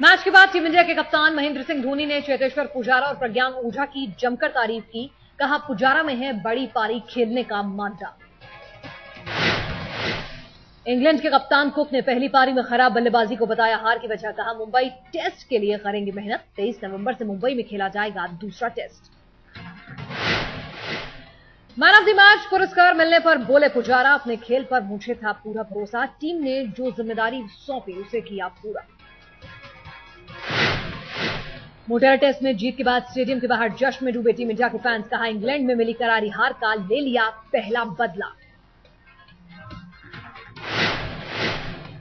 Match के बाद team India के कप्तान महेंद्र सिंह धोनी ने चेतेश्वर पुजारा और प्रज्ञान ओझा की जमकर तारीफ की। कहा, पुजारा में है बड़ी पारी खेलने का मांझा। इंग्लैंड के कप्तान कुक ने पहली पारी में खराब बल्लेबाजी को बताया हार की वजह। कहा, मुंबई टेस्ट के लिए करेंगे मेहनत। 23 नवंबर से मुंबई में खेला जाएगा दूसरा test. Man of the match पुरस्कार मिलने पर बोले पुजारा, अपने खेल पर मुझे था पूरा भरोसा। टीम ने जो जिम्मेदारी सौंपी उसे किया पूरा। मोटेरा टेस्ट में जीत के बाद स्टेडियम के बाहर जश्न में डूबे टीम इंडिया के फैंस। कहा, इंग्लैंड में मिली करारी हार का ले लिया पहला बदला।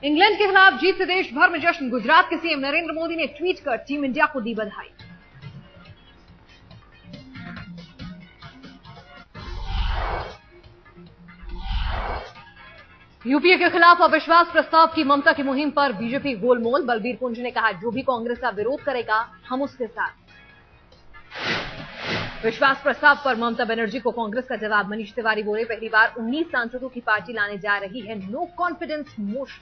इंग्लैंड के खिलाफ जीत से देश भर में जश्न। गुजरात के सीएम नरेंद्र मोदी ने ट्वीट कर टीम इंडिया को दी बधाई। यूपीए के खिलाफ अविश्वास प्रस्ताव की ममता की मुहिम पर बीजेपी गोलमोल। बलबीर पुंज ने कहा, जो भी कांग्रेस का विरोध करेगा हम उसके साथ। विश्वास प्रस्ताव पर ममता बनर्जी को कांग्रेस का जवाब। मनीष तिवारी बोले, पहली बार 19 सांसदों की पार्टी लाने जा रही है नो कॉन्फिडेंस मोशन।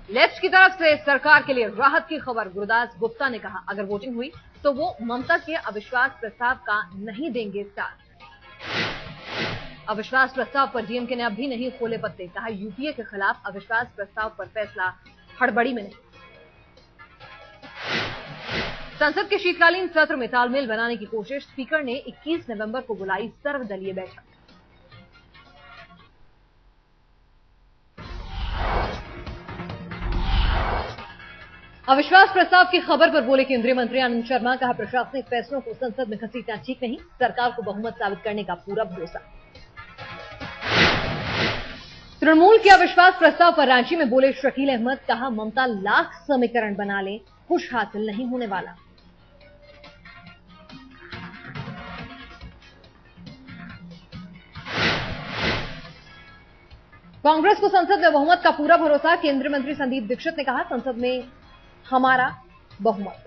लेफ्ट की तरफ से सरकार के लिए राहत की खबर। गुरुदास गुप्ता ने कहा, अगर वोटिंग हुई तो वो ममता के अविश्वास प्रस्ताव का नहीं देंगे साथ। अविश्वास प्रस्ताव पर डीएमके ने अभी नहीं खोले पत्ते। कहा, यूपीए के खिलाफ अविश्वास प्रस्ताव पर फैसला हड़बड़ी में नहीं। संसद के शीतकालीन सत्र में तालमेल बनाने की कोशिश। स्पीकर ने 21 नवंबर को बुलाई सर्वदलीय बैठक। अविश्वास प्रस्ताव की खबर पर बोले केंद्रीय मंत्री आनंद शर्मा। कहा, प्रशासनिक फैसलों को संसद में घसीटना ठीक नहीं। सरकार को बहुमत साबित करने का पूरा भरोसा। तृणमूल के अविश्वास प्रस्ताव पर रांची में बोले शकील अहमद। कहा, ममता लाख समीकरण बना ले, कुछ हासिल नहीं होने वाला। कांग्रेस को संसद में बहुमत का पूरा भरोसा। केंद्रीय मंत्री संदीप दीक्षित ने कहा, संसद में हमारा बहुमत।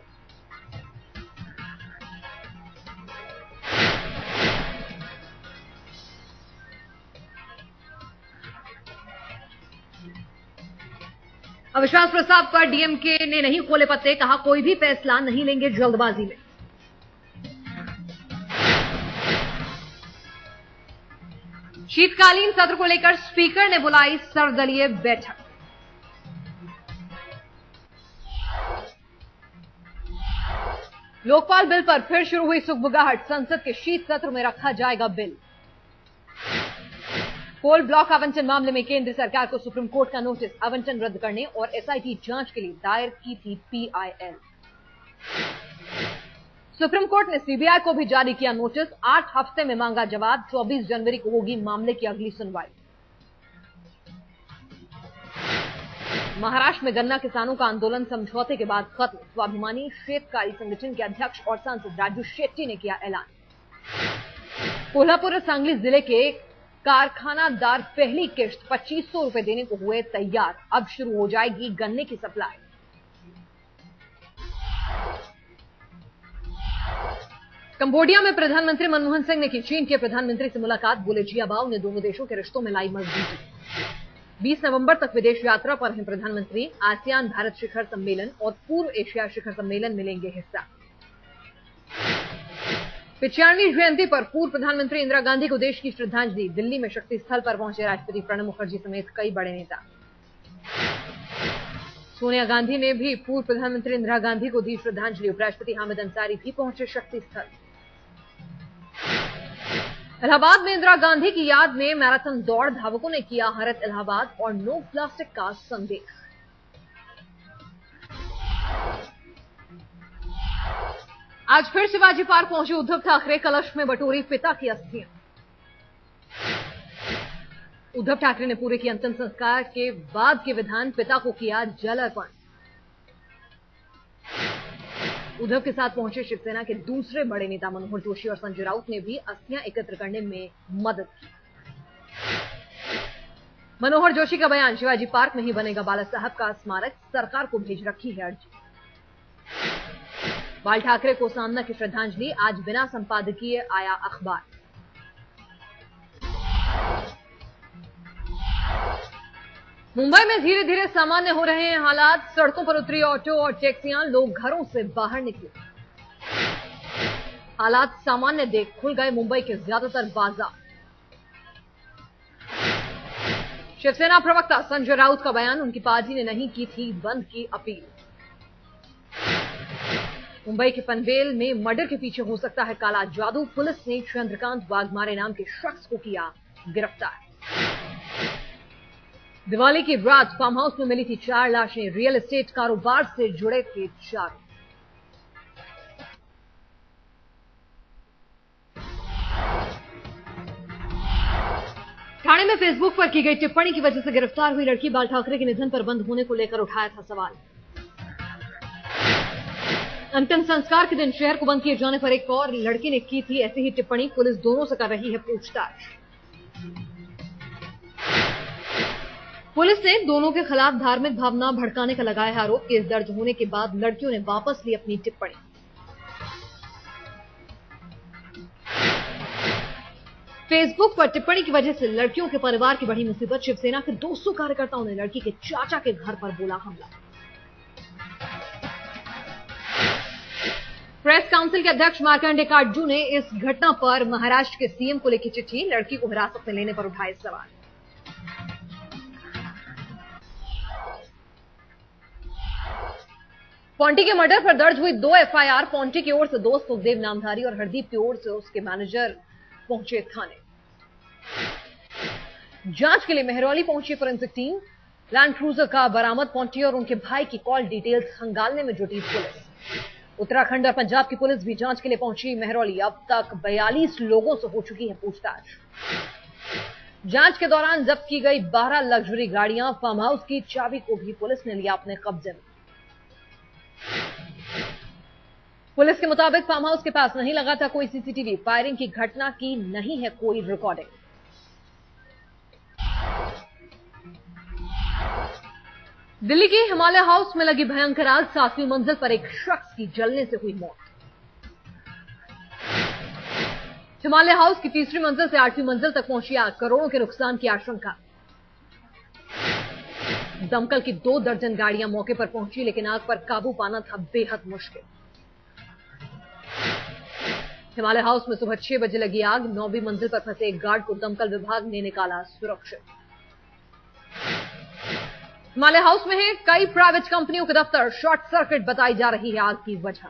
अविश्वास प्रस्ताव पर डीएमके ने नहीं खोले पत्ते। कहा, कोई भी फैसला नहीं लेंगे जल्दबाजी में। शीतकालीन सत्र को लेकर स्पीकर ने बुलाई सर्वदलीय बैठक। लोकपाल बिल पर फिर शुरू हुई सुगबुगाहट। संसद के शीत सत्र में रखा जाएगा बिल। कोल ब्लॉक आवंटन मामले में केंद्र सरकार को सुप्रीम कोर्ट का नोटिस। आवंटन रद्द करने और एसआईटी जांच के लिए दायर की थी पीआईएल। सुप्रीम कोर्ट ने सीबीआई को भी जारी किया नोटिस। 8 हफ्ते में मांगा जवाब। 24 जनवरी को होगी मामले की अगली सुनवाई। महाराष्ट्र में गन्ना किसानों का आंदोलन समझौते के बाद खत्म। स्वाभिमानी शेतकारी संगठन के अध्यक्ष और सांसद राजू शेट्टी ने किया ऐलान। कोल्हापुर और सांगली जिले के कारखानादार पहली किश्त 2500 रुपए देने को हुए तैयार। अब शुरू हो जाएगी गन्ने की सप्लाई। कंबोडिया में प्रधानमंत्री मनमोहन सिंह ने की चीन के प्रधानमंत्री से मुलाकात। बोले, जियाबाओ ने दोनों देशों के रिश्तों में लाई मजबूती। 20 नवंबर तक विदेश यात्रा पर हैं प्रधानमंत्री। आसियान भारत शिखर सम्मेलन और पूर्व एशिया शिखर सम्मेलन में लेंगे हिस्सा। 95वीं जयंती पर पूर्व प्रधानमंत्री इंदिरा गांधी को देश की श्रद्धांजलि। दिल्ली में शक्ति स्थल पर पहुंचे राष्ट्रपति प्रणब मुखर्जी समेत कई बड़े नेता। सोनिया गांधी ने भी पूर्व प्रधानमंत्री इंदिरा गांधी को दी श्रद्धांजलि। उपराष्ट्रपति हामिद अंसारी भी पहुंचे शक्ति स्थल। इलाहाबाद में इंदिरा गांधी की याद में मैराथन दौड़। धावकों ने किया हरित इलाहाबाद और नो प्लास्टिक का संदेश। आज फिर शिवाजी पार्क पहुंचे उद्धव ठाकरे। कलश में बटोरी पिता की अस्थियां। उद्धव ठाकरे ने पूरे किया अंतिम संस्कार के बाद के विधान। पिता को किया जल अर्पण। उद्धव के साथ पहुंचे शिवसेना के दूसरे बड़े नेता मनोहर जोशी और संजय राउत ने भी अस्थियां एकत्र करने में मदद की। मनोहर जोशी का बयान, शिवाजी पार्क में ही बनेगा बाला साहब का स्मारक। सरकार को भेज रखी है अर्जी। बाल ठाकरे को सामना की श्रद्धांजलि। आज बिना संपादकीय आया अखबार। मुंबई में धीरे धीरे सामान्य हो रहे हैं हालात। सड़कों पर उतरी ऑटो और टैक्सियां, लोग घरों से बाहर निकले। हालात सामान्य देख खुल गए मुंबई के ज्यादातर बाजार। शिवसेना प्रवक्ता संजय राउत का बयान, उनकी पार्टी ने नहीं की थी बंद की अपील। मुंबई के पनवेल में मर्डर के पीछे हो सकता है काला जादू, पुलिस ने चंद्रकांत वाघमारे नाम के शख्स को किया गिरफ्तार। दिवाली की रात फार्म हाउस में मिली थी 4 लाशें, रियल एस्टेट कारोबार से जुड़े थे 4। ठाणे में फेसबुक पर की गई टिप्पणी की वजह से गिरफ्तार हुई लड़की, बाल ठाकरे के निधन पर बंद होने को लेकर उठाया था सवाल। अंतिम संस्कार के दिन शहर को बंद किए जाने पर एक और लड़की ने की थी ऐसी ही टिप्पणी, पुलिस दोनों से कर रही है पूछताछ। पुलिस ने दोनों के खिलाफ धार्मिक भावना भड़काने का लगाया है आरोप। केस दर्ज होने के बाद लड़कियों ने वापस ली अपनी टिप्पणी। फेसबुक पर टिप्पणी की वजह से लड़कियों के परिवार की बड़ी मुसीबत। शिवसेना के 200 कार्यकर्ताओं ने लड़की के चाचा के घर पर बोला हमला। प्रेस काउंसिल के अध्यक्ष मार्कंडे काटजू ने इस घटना पर महाराष्ट्र के सीएम को लिखी चिट्ठी, लड़की को हिरासत में लेने पर उठाए सवाल। पॉन्टी के मर्डर पर दर्ज हुई 2 एफआईआर। पॉन्टी की ओर से दोस्त सुखदेव नामधारी और हरदीप की ओर से उसके मैनेजर पहुंचे थाने। जांच के लिए मेहरौली पहुंची फोरेंसिक टीम। लैंड क्रूजर का बरामद। पॉन्टी और उनके भाई की कॉल डिटेल्स खंगालने में जुटी पुलिस। उत्तराखंड और पंजाब की पुलिस भी जांच के लिए पहुंची मेहरौली। अब तक 42 लोगों से हो चुकी है पूछताछ। जांच के दौरान जब्त की गई 12 लग्जरी गाड़ियां, फार्म हाउस की चाबी को भी पुलिस ने लिया अपने कब्जे में। पुलिस के मुताबिक फार्म हाउस के पास नहीं लगा था कोई सीसीटीवी। फायरिंग की घटना की नहीं है कोई रिकॉर्डिंग। दिल्ली के हिमालय हाउस में लगी भयंकर आग। 7वीं मंजिल पर एक शख्स की जलने से हुई मौत। हिमालय हाउस की 3री मंजिल से 8वीं मंजिल तक पहुंची आग, करोड़ों के नुकसान की आशंका। दमकल की 2 दर्जन गाड़ियां मौके पर पहुंची, लेकिन आग पर काबू पाना था बेहद मुश्किल। हिमालय हाउस में सुबह 6 बजे लगी आग। 9वीं मंजिल पर फंसे एक गार्ड को दमकल विभाग ने निकाला सुरक्षित। हिमालय हाउस में है कई प्राइवेट कंपनियों के दफ्तर। शॉर्ट सर्किट बताई जा रही है आग की वजह।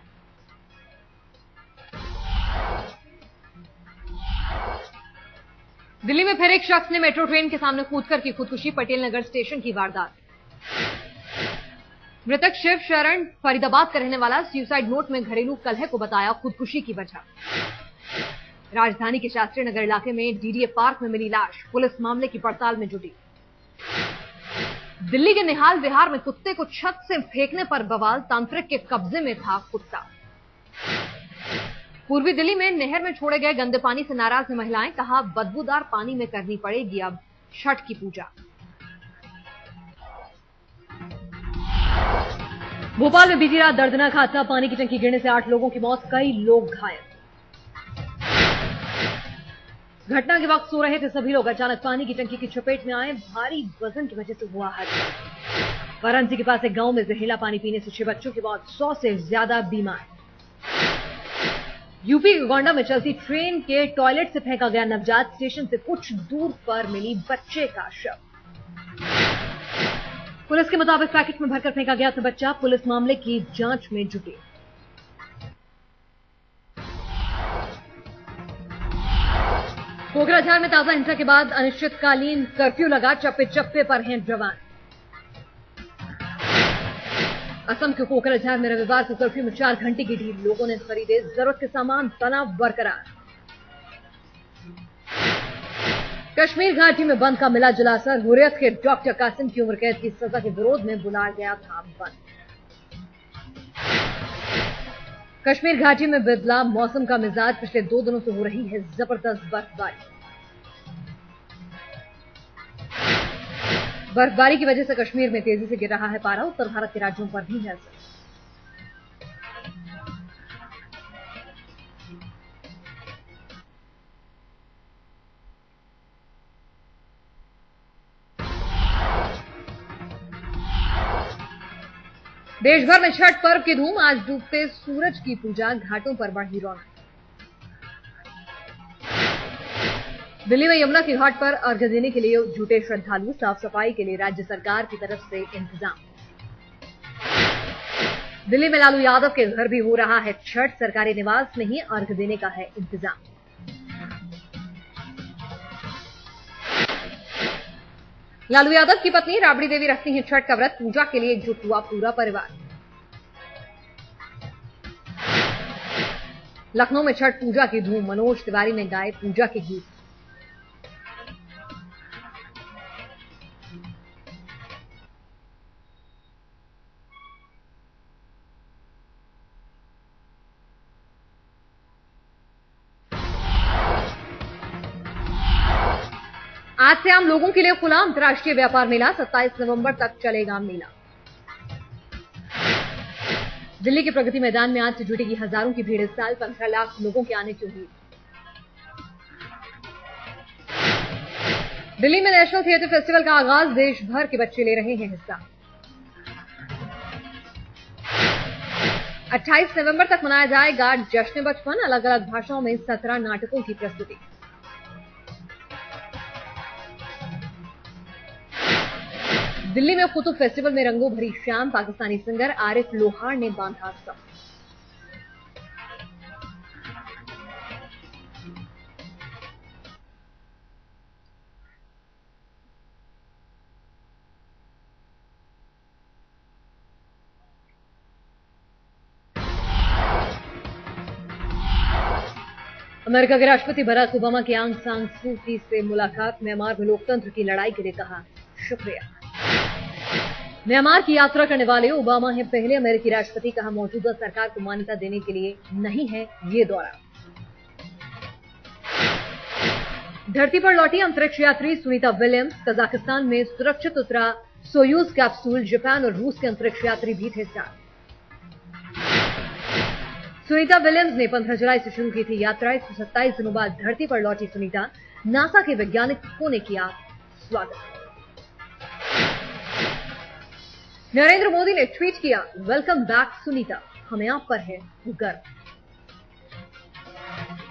दिल्ली में फिर एक शख्स ने मेट्रो ट्रेन के सामने कूदकर की खुदकुशी। पटेल नगर स्टेशन की वारदात। मृतक शिव शरण फरीदाबाद का रहने वाला। सुसाइड नोट में घरेलू कलह को बताया खुदकुशी की वजह। राजधानी के शास्त्री नगर इलाके में डीडीए पार्क में मिली लाश। पुलिस मामले की पड़ताल में जुटी। दिल्ली के निहाल विहार में कुत्ते को छत से फेंकने पर बवाल। तांत्रिक के कब्जे में था कुत्ता। पूर्वी दिल्ली में नहर में छोड़े गए गंदे पानी से नाराज महिलाएं। कहा बदबूदार पानी में करनी पड़ेगी अब छठ की पूजा। भोपाल में बीती रात दर्दनाक हादसा। पानी की टंकी गिरने से 8 लोगों की मौत, कई लोग घायल। घटना के वक्त सो रहे थे सभी लोग, अचानक पानी की टंकी की चपेट में आए। भारी वजन की वजह से हुआ हादसा। वाराणसी के पास एक गांव में जहरीला पानी पीने से 6 बच्चों की मौत, 100 से ज्यादा बीमार। यूपी के गोंडा में चलती ट्रेन के टॉयलेट से फेंका गया नवजात। स्टेशन से कुछ दूर पर मिली बच्चे का शव। पुलिस के मुताबिक पैकेट में भरकर फेंका गया था बच्चा। पुलिस मामले की जांच में जुटी। कोकराझार में ताजा हिंसा के बाद अनिश्चितकालीन कर्फ्यू लगा। चप्पे चप्पे पर हैं जवान। असम के कोकराझार में रविवार को कर्फ्यू में 4 घंटे की ढील। लोगों ने खरीदे जरूरत के सामान, तनाव बरकरार। कश्मीर घाटी में बंद का मिला जुला असर। हुर्रियत के डॉक्टर कासिम की उम्र कैद की सजा के विरोध में बुलाया गया था बंद। कश्मीर घाटी में बदला मौसम का मिजाज। पिछले 2 दिनों से हो रही है जबरदस्त बर्फबारी। बर्फबारी की वजह से कश्मीर में तेजी से गिर रहा है पारा। उत्तर भारत के राज्यों पर भी है असर। देश भर में छठ पर्व की धूम, आज डूबते सूरज की पूजा, घाटों पर बढ़ी रौनक। दिल्ली में यमुना की घाट पर अर्घ्य देने के लिए जुटे श्रद्धालु, साफ सफाई के लिए राज्य सरकार की तरफ से इंतजाम। दिल्ली में लालू यादव के घर भी हो रहा है छठ, सरकारी निवास में ही अर्घ्य देने का है इंतजाम। लालू यादव की पत्नी राबड़ी देवी रखती हैं छठ का व्रत, पूजा के लिए एकजुट हुआ पूरा परिवार। लखनऊ में छठ पूजा की धूम, मनोज तिवारी ने गाए पूजा के गीत। आज से आम लोगों के लिए खुला अंतर्राष्ट्रीय व्यापार मेला, 27 नवंबर तक चलेगा मेला। दिल्ली के प्रगति मैदान में आज से जुटेगी हजारों की भीड़, इस साल 15 लाख लोगों के आने की उम्मीद। दिल्ली में नेशनल थिएटर फेस्टिवल का आगाज, देश भर के बच्चे ले रहे हैं हिस्सा। 28 नवंबर तक मनाया जाएगा जश्न बचपन, अलग अलग भाषाओं में 17 नाटकों की प्रस्तुति। दिल्ली में कुतुब फेस्टिवल में रंगों भरी शाम, पाकिस्तानी सिंगर आरिफ लोहार ने बांधा सब। अमेरिका के राष्ट्रपति बराक ओबामा की आंग सान सू की से मुलाकात, म्यांमार में लोकतंत्र की लड़ाई के लिए कहा शुक्रिया। म्यांमार की यात्रा करने वाले ओबामा हैं पहले अमेरिकी राष्ट्रपति, कहा मौजूदा सरकार को मान्यता देने के लिए नहीं है ये दौरा। धरती पर लौटी अंतरिक्ष यात्री सुनीता विलियम्स, कजाकिस्तान में सुरक्षित उतरा सोयूज कैप्सूल, जापान और रूस के अंतरिक्ष यात्री भी थे साथ। सुनीता विलियम्स ने 15 जुलाई से शुरू की थी यात्रा, 127 दिनों बाद धरती पर लौटी सुनीता, नासा के वैज्ञानिकों ने किया स्वागत। नरेंद्र मोदी ने ट्वीट किया, वेलकम बैक सुनीता, हमें आप पर है गर्व।